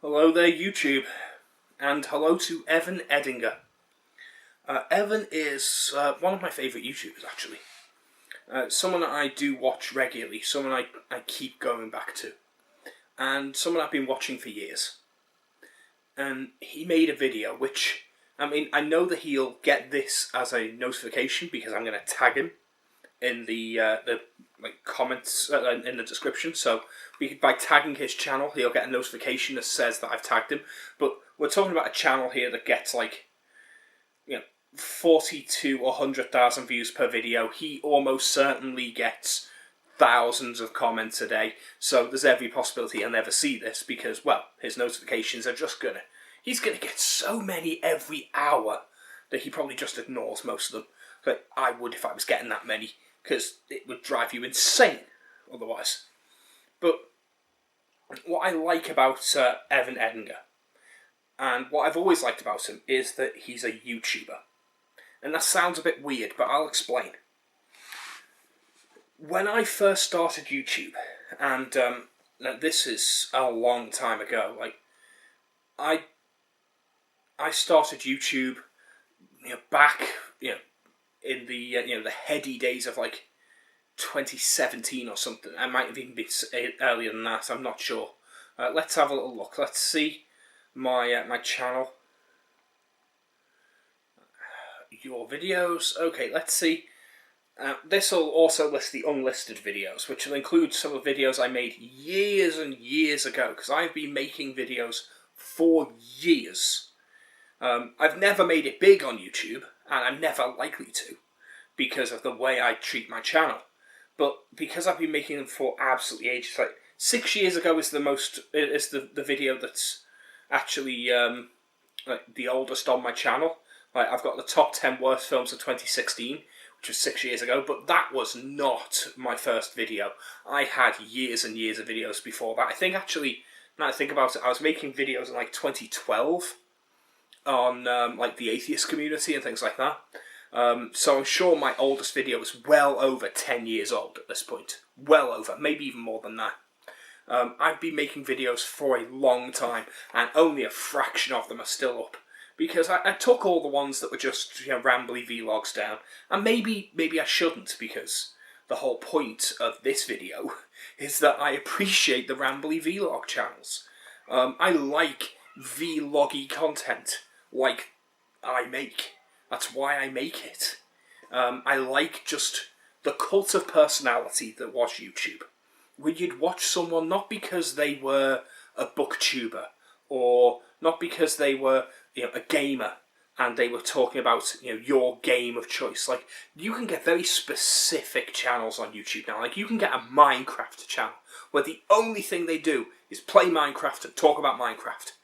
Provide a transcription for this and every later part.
Hello there, YouTube, and hello to Evan Edinger. Evan is one of my favourite YouTubers, actually. Someone that I do watch regularly, someone I keep going back to, and someone I've been watching for years. And he made a video which, I know that he'll get this as a notification because I'm going to tag him in the comments in the description. So by tagging his channel, he'll get a notification that says that I've tagged him. But we're talking about a channel here that gets 40 to 100,000 views per video. He almost certainly gets thousands of comments a day. So there's every possibility he'll never see this because, well, his notifications are just he's gonna get so many every hour that he probably just ignores most of them. But I would if I was getting that many, because it would drive you insane otherwise. But what I like about Evan Edinger, and what I've always liked about him, is that he's a YouTuber. And that sounds a bit weird, but I'll explain. When I first started YouTube, and this is a long time ago, I started YouTube, back, in the the heady days of 2017 or something. I might have even been earlier than that. I'm not sure. Let's have a little look. Let's see my my channel. Your videos. Okay, let's see. This will also list the unlisted videos, which will include some of the videos I made years and years ago, because I've been making videos for years. I've never made it big on YouTube, and I'm never likely to, because of the way I treat my channel. But because I've been making them for absolutely ages, 6 years ago is the video that's actually the oldest on my channel. I've got the top 10 worst films of 2016, which was 6 years ago, but that was not my first video. I had years and years of videos before that. I think actually, now I think about it, I was making videos in 2012 on the atheist community and things like that. So I'm sure my oldest video was well over 10 years old at this point. Well over, maybe even more than that. I've been making videos for a long time, and only a fraction of them are still up. Because I took all the ones that were just rambly vlogs down, and maybe I shouldn't, because the whole point of this video is that I appreciate the rambly vlog channels. I like vloggy content like I make. That's why I make it. I like just the cult of personality that was YouTube, where you'd watch someone not because they were a booktuber, or not because they were a gamer and they were talking about your game of choice. You can get very specific channels on YouTube now. You can get a Minecraft channel where the only thing they do is play Minecraft and talk about Minecraft.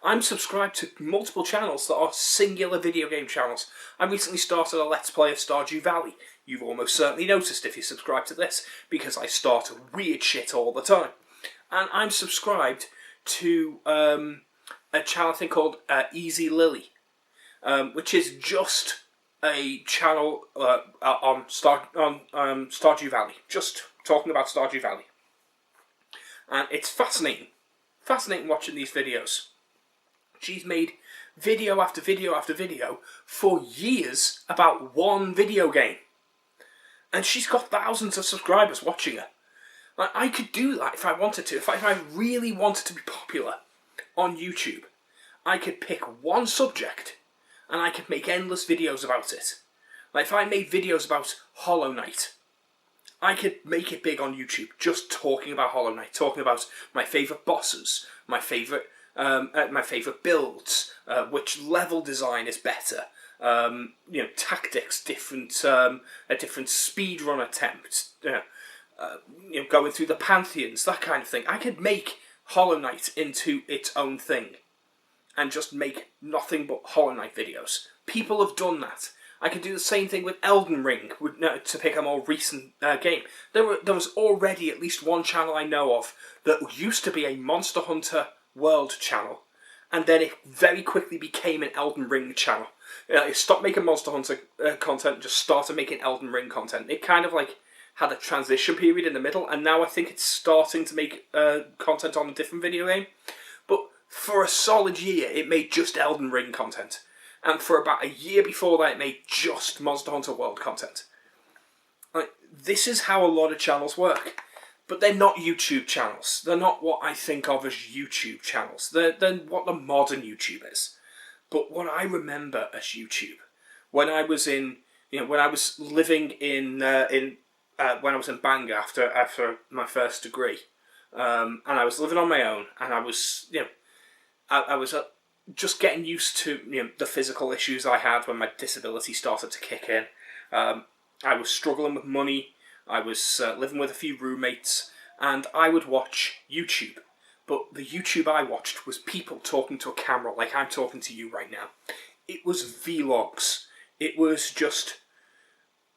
I'm subscribed to multiple channels that are singular video game channels. I recently started a Let's Play of Stardew Valley. You've almost certainly noticed if you subscribe to this, because I start weird shit all the time. And I'm subscribed to a channel I think called Easy Lily, which is just a channel on Stardew Valley, just talking about Stardew Valley. And it's fascinating watching these videos. She's made video after video after video for years about one video game. And she's got thousands of subscribers watching her. I could do that if I wanted to. If I really wanted to be popular on YouTube, I could pick one subject and I could make endless videos about it. If I made videos about Hollow Knight, I could make it big on YouTube, just talking about Hollow Knight, talking about my favourite bosses, my favourite builds, which level design is better, tactics, different speedrun attempts, going through the pantheons, that kind of thing. I could make Hollow Knight into its own thing and just make nothing but Hollow Knight videos. People have done that. I could do the same thing with Elden Ring, to pick a more recent game. There was already at least one channel I know of that used to be a Monster Hunter World channel, and then it very quickly became an Elden Ring channel. It stopped making Monster Hunter content and just started making Elden Ring content. It kind of had a transition period in the middle, and now I think it's starting to make content on a different video game. But for a solid year, it made just Elden Ring content. And for about a year before that, it made just Monster Hunter World content. Like, this is how a lot of channels work. But they're not YouTube channels. They're not what I think of as YouTube channels. They're what the modern YouTube is. But what I remember as YouTube, when I was when I was living when I was in Bangor after my first degree, and I was living on my own, and I was I was just getting used to the physical issues I had when my disability started to kick in. I was struggling with money. I was living with a few roommates, and I would watch YouTube. But the YouTube I watched was people talking to a camera like I'm talking to you right now. It was vlogs. It was just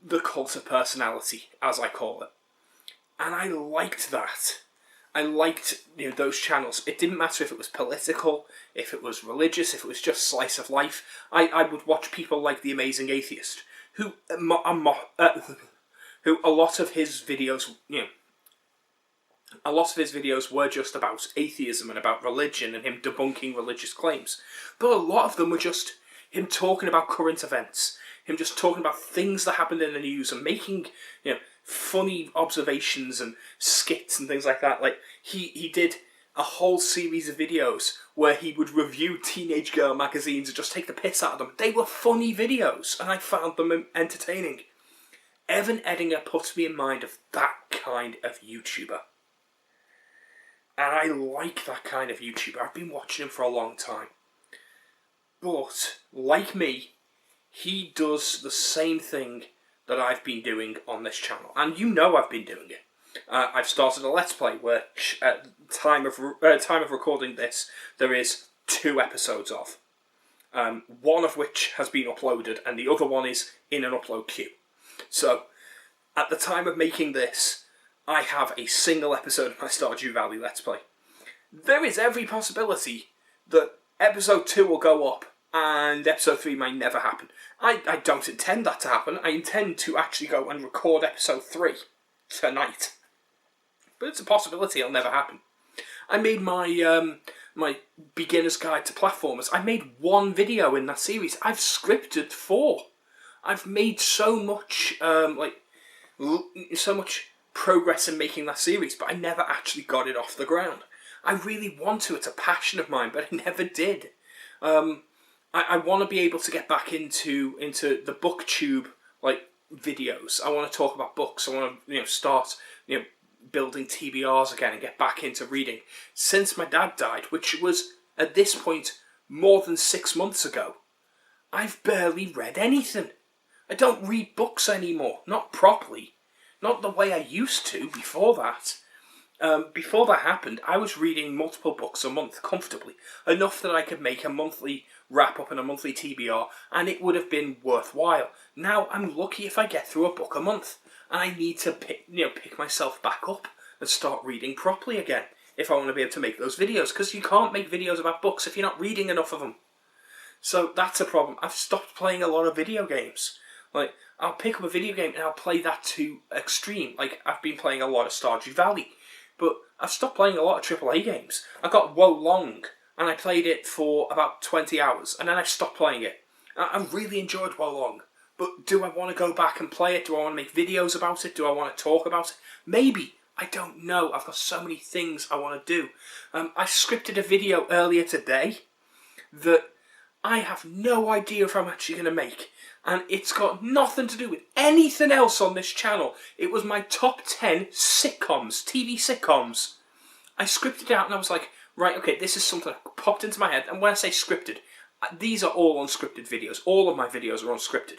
the cult of personality, as I call it. And I liked that. I liked those channels. It didn't matter if it was political, if it was religious, if it was just slice of life. I would watch people like The Amazing Atheist, who a lot of his videos, were just about atheism and about religion and him debunking religious claims. But a lot of them were just him talking about current events, him just talking about things that happened in the news and making, funny observations and skits and things like that. Like, he did a whole series of videos where he would review teenage girl magazines and just take the piss out of them. They were funny videos, and I found them entertaining. Evan Edinger puts me in mind of that kind of YouTuber. And I like that kind of YouTuber. I've been watching him for a long time. But, like me, he does the same thing that I've been doing on this channel. And I've been doing it. I've started a Let's Play, which at the time of recording this, there is 2 episodes of. One of which has been uploaded, and the other one is in an upload queue. So, at the time of making this, I have a single episode of my Stardew Valley Let's Play. There is every possibility that episode 2 will go up, and episode 3 might never happen. I don't intend that to happen. I intend to actually go and record episode 3 tonight. But it's a possibility it'll never happen. I made my my beginner's guide to platformers. I made 1 video in that series. I've scripted 4. I've made so much so much progress in making that series, but I never actually got it off the ground. I really want to. It's a passion of mine, but I never did. I want to be able to get back into the booktube videos. I want to talk about books. I want to start building TBRs again and get back into reading. Since my dad died, which was at this point more than 6 months ago, I've barely read anything. I don't read books anymore, not properly, not the way I used to before that. Before that happened, I was reading multiple books a month comfortably, enough that I could make a monthly wrap-up and a monthly TBR, and it would have been worthwhile. Now, I'm lucky if I get through a book a month, and I need to pick myself back up and start reading properly again, if I want to be able to make those videos, because you can't make videos about books if you're not reading enough of them. So that's a problem. I've stopped playing a lot of video games. Like, I'll pick up a video game and I'll play that to extreme. Like, I've been playing a lot of Stardew Valley, but I've stopped playing a lot of AAA games. I got Wo Long, and I played it for about 20 hours, and then I stopped playing it. I really enjoyed Wo Long, but do I want to go back and play it? Do I want to make videos about it? Do I want to talk about it? Maybe. I don't know. I've got so many things I want to do. I scripted a video earlier today that I have no idea if I'm actually going to make. And it's got nothing to do with anything else on this channel. It was my top 10 sitcoms, TV sitcoms. I scripted it out and I was like, right, okay, this is something that popped into my head. And when I say scripted, these are all unscripted videos. All of my videos are unscripted.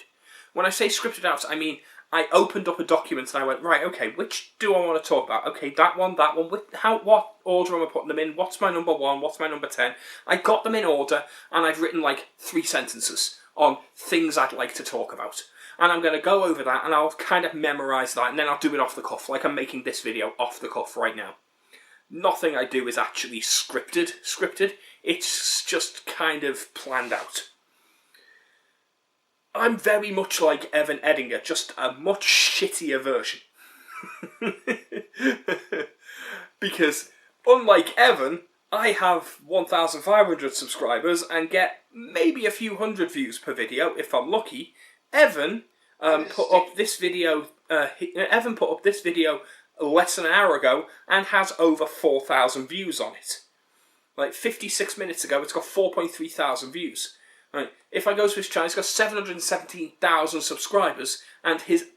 When I say scripted out, I mean, I opened up a document and I went, right, okay, which do I want to talk about? Okay, that one, what order am I putting them in? What's my number 1? What's my number 10? I got them in order, and I've written like 3 sentences on things I'd like to talk about. And I'm going to go over that, and I'll kind of memorise that, and then I'll do it off the cuff, like I'm making this video off the cuff right now. Nothing I do is actually scripted. It's just kind of planned out. I'm very much like Evan Edinger, just a much shittier version. Because, unlike Evan, I have 1,500 subscribers and get maybe a few hundred views per video if I'm lucky. Evan put up this video. Evan put up this video less than an hour ago and has over 4,000 views on it. Like 56 minutes ago, it's got 4.3 thousand views. Right. If I go to his channel, he's got 717,000 subscribers, and his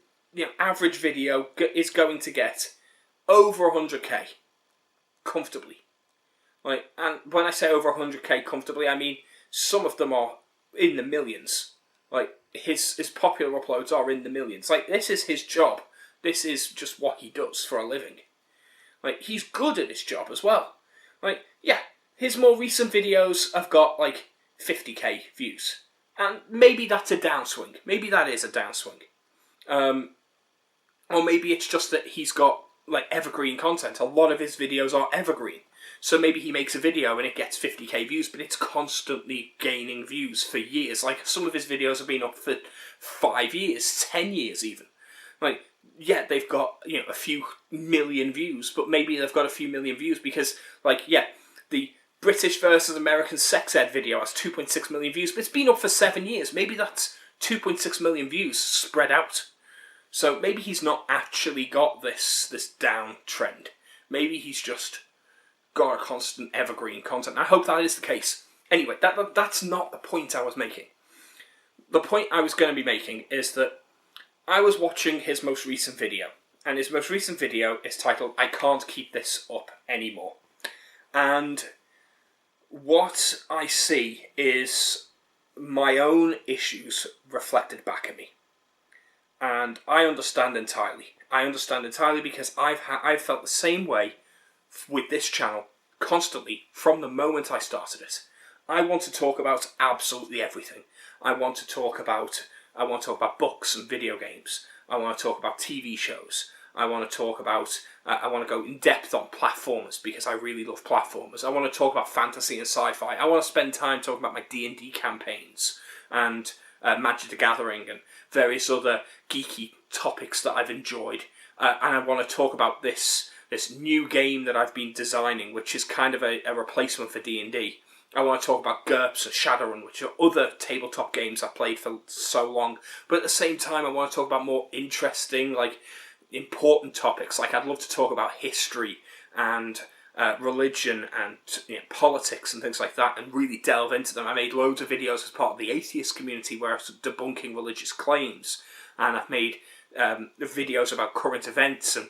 average video is going to get over 100k comfortably. Like, and when I say over 100k comfortably, I mean some of them are in the millions. Like his popular uploads are in the millions. Like, this is his job. This is just what he does for a living. Like, he's good at his job as well. Like, yeah, his more recent videos have got like 50k views, and maybe that's a downswing. Maybe that is a downswing. Or maybe it's just that he's got like evergreen content. A lot of his videos are evergreen. So maybe he makes a video and it gets 50k views, but it's constantly gaining views for years. Like, some of his videos have been up for 5 years, 10 years even. Like, yeah, they've got, a few million views, but maybe they've got a few million views because, like, yeah, the British versus American sex ed video has 2.6 million views, but it's been up for 7 years. Maybe that's 2.6 million views spread out. So maybe he's not actually got this down trend. Maybe he's just got a constant evergreen content. I hope that is the case. Anyway, that's not the point I was making. The point I was going to be making is that I was watching his most recent video, and his most recent video is titled, "I Can't Keep This Up Anymore." And what I see is my own issues reflected back at me. And I understand entirely. I understand entirely because I've felt the same way with this channel constantly from the moment I started it. I want to talk about absolutely everything. I want to talk about books and video games. I want to talk about TV shows. I want to go in depth on platformers because I really love platformers. I want to talk about fantasy and sci-fi. I want to spend time talking about my D&D campaigns and Magic the Gathering and various other geeky topics that I've enjoyed. And I want to talk about this new game that I've been designing, which is kind of a replacement for D&D. I want to talk about GURPS and Shadowrun, which are other tabletop games I've played for so long. But at the same time, I want to talk about more interesting, like, important topics. Like, I'd love to talk about history and religion and politics and things like that, and really delve into them. I made loads of videos as part of the atheist community where I was debunking religious claims, and I've made videos about current events and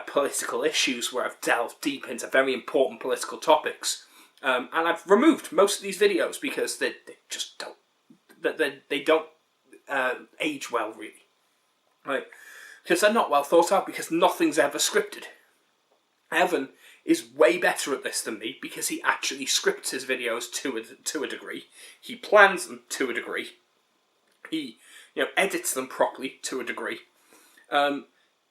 political issues where I've delved deep into very important political topics. And I've removed most of these videos because they just don't age well, really. Right? Because they're not well thought out, because nothing's ever scripted. Evan is way better at this than me because he actually scripts his videos to a degree. He plans them to a degree. He edits them properly to a degree.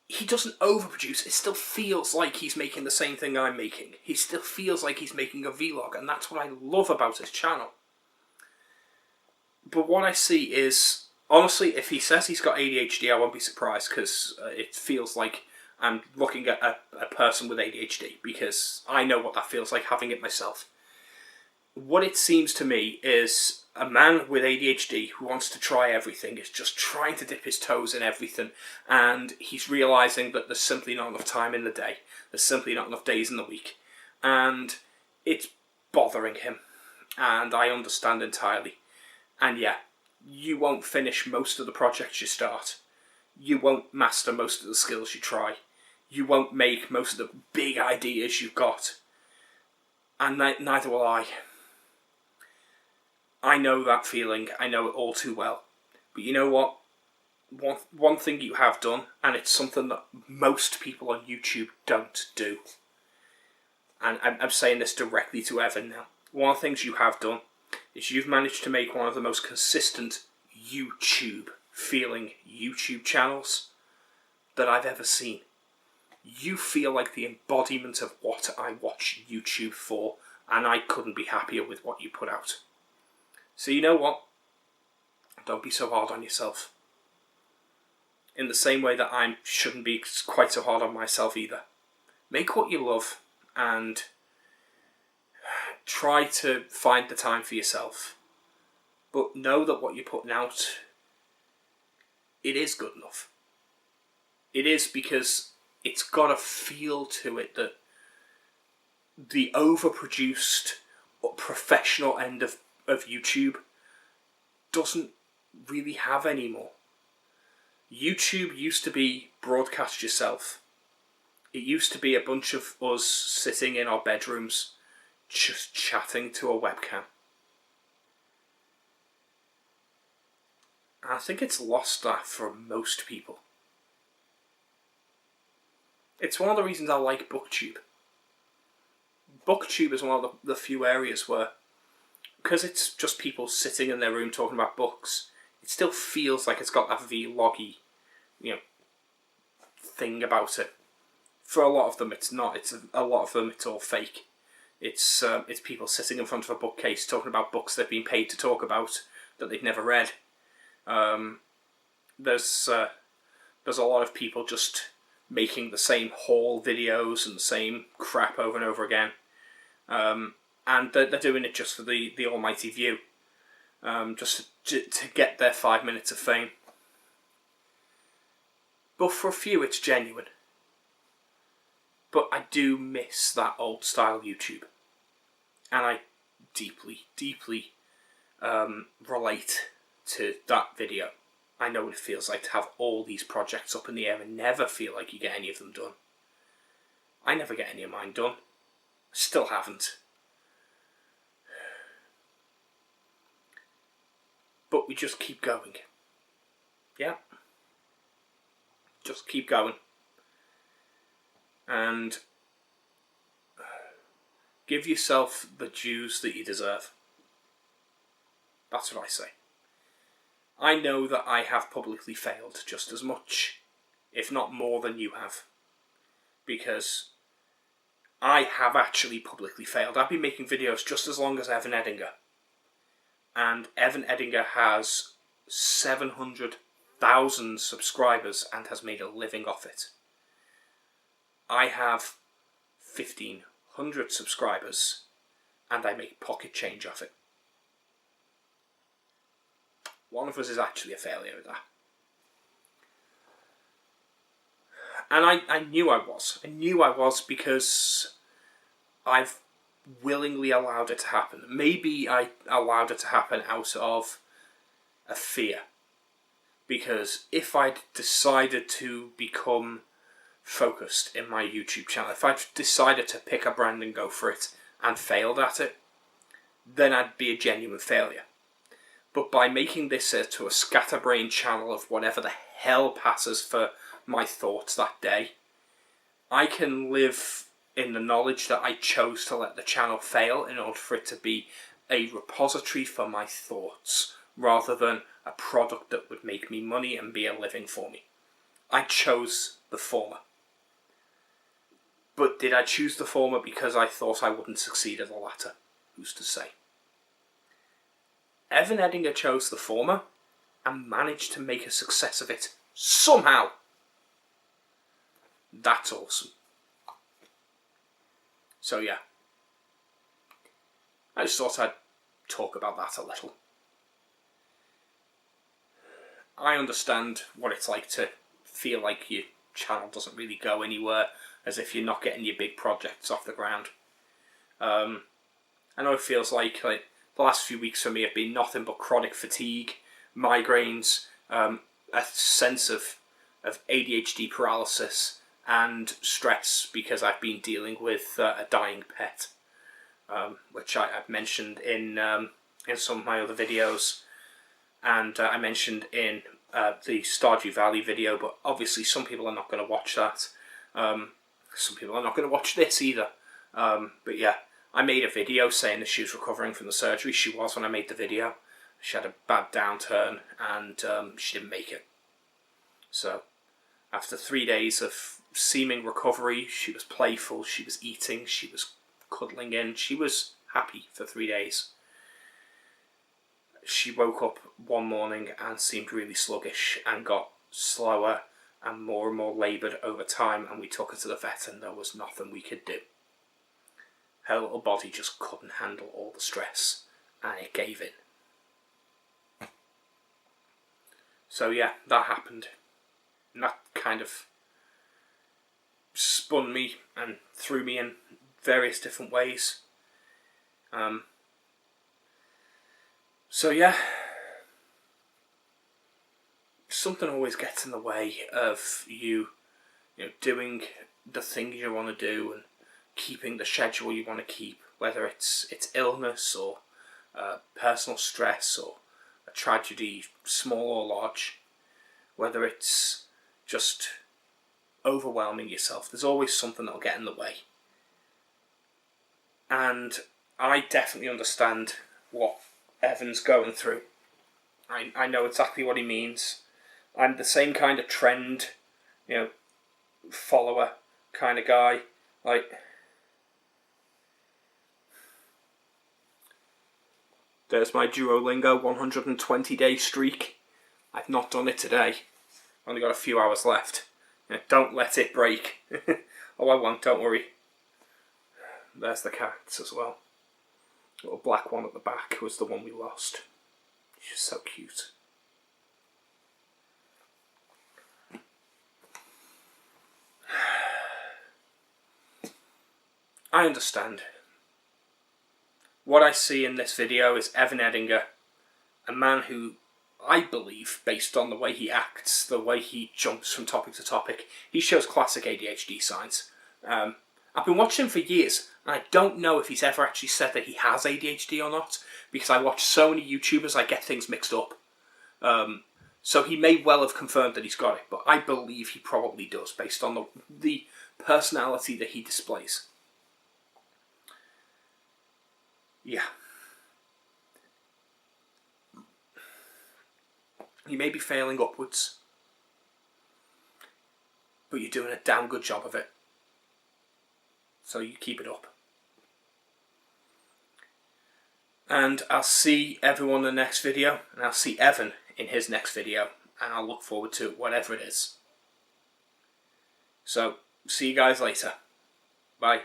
He doesn't overproduce. It still feels like he's making the same thing I'm making. He still feels like he's making a vlog, and that's what I love about his channel. But what I see is, honestly, if he says he's got ADHD, I won't be surprised, because it feels like I'm looking at a person with ADHD, because I know what that feels like, having it myself. What it seems to me is a man with ADHD who wants to try everything, is just trying to dip his toes in everything, and he's realising that there's simply not enough time in the day. There's simply not enough days in the week. And it's bothering him. And I understand entirely. And yeah, you won't finish most of the projects you start. You won't master most of the skills you try. You won't make most of the big ideas you've got. And neither will I. I know that feeling. I know it all too well. But you know what? One thing you have done, and it's something that most people on YouTube don't do, and I'm saying this directly to Evan now, one of the things you have done is you've managed to make one of the most consistent YouTube-feeling YouTube channels that I've ever seen. You feel like the embodiment of what I watch YouTube for, and I couldn't be happier with what you put out. So you know what? Don't be so hard on yourself. In the same way that I shouldn't be quite so hard on myself either. Make what you love, and try to find the time for yourself, but know that what you're putting out, it is good enough. It is, because it's got a feel to it that the overproduced professional end of YouTube doesn't really have anymore. YouTube used to be broadcast yourself. It used to be a bunch of us sitting in our bedrooms just chatting to a webcam. And I think it's lost that for most people. It's one of the reasons I like BookTube. BookTube is one of the few areas where, because it's just people sitting in their room talking about books, it still feels like it's got that vloggy, thing about it. For a lot of them, it's not. A lot of them, it's all fake. It's people sitting in front of a bookcase talking about books they've been paid to talk about that they've never read. There's a lot of people just making the same haul videos and the same crap over and over again, and they're doing it just for the almighty view, just to get their 5 minutes of fame. But for a few, it's genuine. But I do miss that old style YouTube, and I deeply, deeply relate to that video. I know what it feels like to have all these projects up in the air and never feel like you get any of them done. I never get any of mine done. Still haven't. But we just keep going. Yeah. Just keep going. And give yourself the dues that you deserve. That's what I say. I know that I have publicly failed just as much, if not more than you have. Because I have actually publicly failed. I've been making videos just as long as Evan Edinger. And Evan Edinger has 700,000 subscribers and has made a living off it. I have 1,500 subscribers and I make pocket change off it. One of us is actually a failure at that. And I knew I was. I knew I was because I've willingly allowed it to happen. Maybe I allowed it to happen out of a fear. Because if I'd decided to become focused in my YouTube channel, if I'd decided to pick a brand and go for it and failed at it, then I'd be a genuine failure. But by making this to a scatterbrain channel of whatever the hell passes for my thoughts that day, I can live in the knowledge that I chose to let the channel fail in order for it to be a repository for my thoughts, rather than a product that would make me money and be a living for me. I chose the former. But did I choose the former because I thought I wouldn't succeed at the latter? Who's to say? Evan Edinger chose the former and managed to make a success of it somehow. That's awesome. So yeah, I just thought I'd talk about that a little. I understand what it's like to feel like your channel doesn't really go anywhere, as if you're not getting your big projects off the ground. I know it feels like the last few weeks for me have been nothing but chronic fatigue, migraines, a sense of ADHD paralysis, and stress because I've been dealing with a dying pet, which I've mentioned in some of my other videos, and I mentioned in the Stardew Valley video, but obviously some people are not going to watch that. Some people are not going to watch this either. But yeah, I made a video saying that she was recovering from the surgery. She was when I made the video. She had a bad downturn and she didn't make it. So after 3 days of seeming recovery, she was playful, she was eating, she was cuddling in, she was happy for 3 days. She woke up one morning and seemed really sluggish and got slower and more laboured over time, and we took her to the vet and there was nothing we could do. her little body just couldn't handle all the stress, and it gave in. So yeah, that happened. And that kind of spun me and threw me in various different ways. So yeah, something always gets in the way of you doing the things you want to do and keeping the schedule you want to keep, whether it's illness or personal stress or a tragedy, small or large, whether it's just overwhelming yourself. There's always something that'll get in the way. And I definitely understand what Evan's going through. I know exactly what he means. I'm the same kind of trend, follower kind of guy. Like, there's my Duolingo 120-day streak. I've not done it today. Only got a few hours left. Don't let it break. Oh, I won't, don't worry. There's the cats as well. Little black one at the back was the one we lost. She's so cute. I understand. What I see in this video is Evan Edinger, a man who I believe, based on the way he acts, the way he jumps from topic to topic, he shows classic ADHD signs. I've been watching him for years, and I don't know if he's ever actually said that he has ADHD or not, because I watch so many YouTubers, I get things mixed up. So he may well have confirmed that he's got it, but I believe he probably does, based on the personality that he displays. Yeah. You may be failing upwards, but you're doing a damn good job of it. So you keep it up. And I'll see everyone in the next video, and I'll see Evan in his next video, and I'll look forward to whatever it is. So, see you guys later. Bye.